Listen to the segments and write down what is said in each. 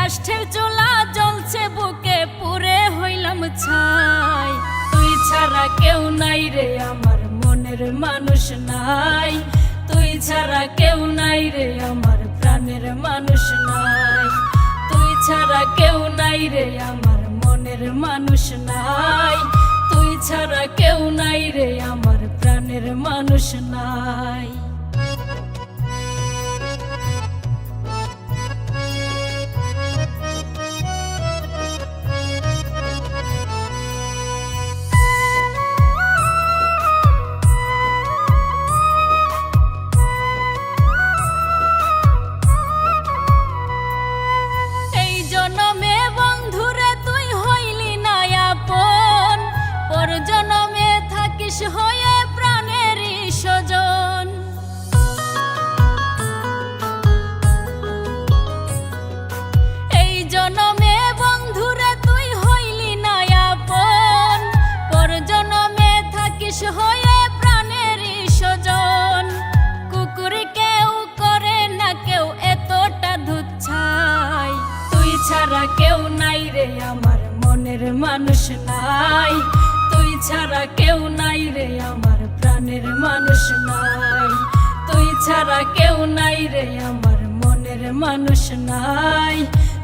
কাষ্ঠের চুলা জ্বলছে বুকে পুরে হইলাম ছাই। তুই ছাড়া কেউ নাই রে আমার মনের মানুষ নাই, তুই ছাড়া কেউ নাই রে আমার প্রাণের মানুষ নাই, তুই ছাড়া কেউ নাই রে আমার মনের মানুষ নাই, তুই ছাড়া কেউ নাই রে আমার প্রাণের মানুষ নাই। জনমে থাকিস হয়ে প্রাণের স্বজন, এই জনমে বন্ধুরে তুই হইলি না আপন, পর জনমে থাকিস হয়ে প্রাণের স্বজন। কুকুর কেউ করে না কেউ এতটা দুচ্ছাই, তুই ছাড়া কেউ নাই রে আমার মনের মানুষ নাই, তুই ছাড়া কেউ নাই রে আমার প্রাণের মানুষ নাই, তুই ছাড়া কেউ নাই রে আমার মনের মানুষ নাই,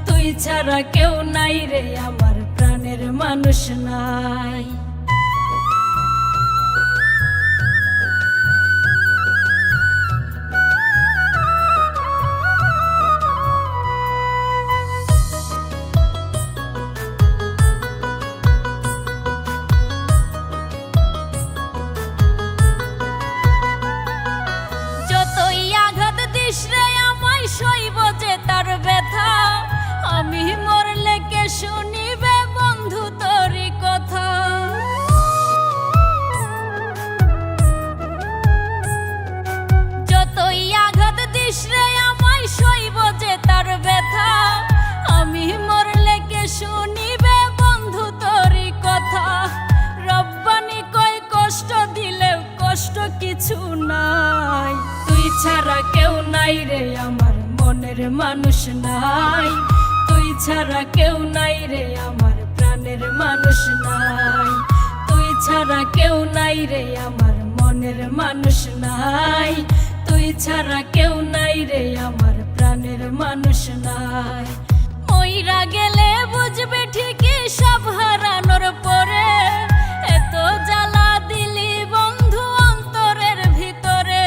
তুই ছাড়া কেউ নাই রে আমার প্রাণের মানুষ নাই। সইব যে তার ব্যথা, আমি মরলে কে শুনিবে বন্ধু তোরই কথা। যতই আঘাত দিস রে আমায় সইব যে তার ব্যথা, আমি মরলে কে শুনিবে বন্ধু তোরই কথা। রব্বানি কই কষ্ট দিলেও কষ্ট কিছু নাই, তুই ছাড়া কেউ নাই রে আমার মনের মানুষ নাই, তুই ছাড়া কেউ নাই রে আমার প্রাণের মানুষ নাই, তুই ছাড়া কেউ নাই রে আমার মনের মানুষ নাই, তুই ছাড়া কেউ নাই রে আমার প্রাণের মানুষ নাই। মইরা গেলে বুঝবে ঠিকই সব হারানোর পরে, এত জ্বালা দিলি বন্ধু অন্তরের ভিতরে।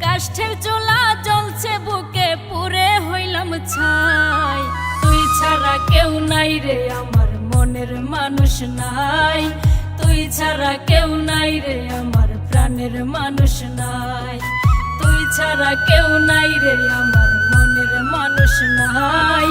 কাষ্ঠের চুলা জ্বলছে বুকে পুরে হইলাম ছাই, তুই ছাড়া কেউ নাই রে আমার মনের মানুষ নাই, তুই ছাড়া কেউ নাই রে আমার প্রাণের মানুষ নাই, তুই ছাড়া কেউ নাই রে আমার মনের মানুষ নাই।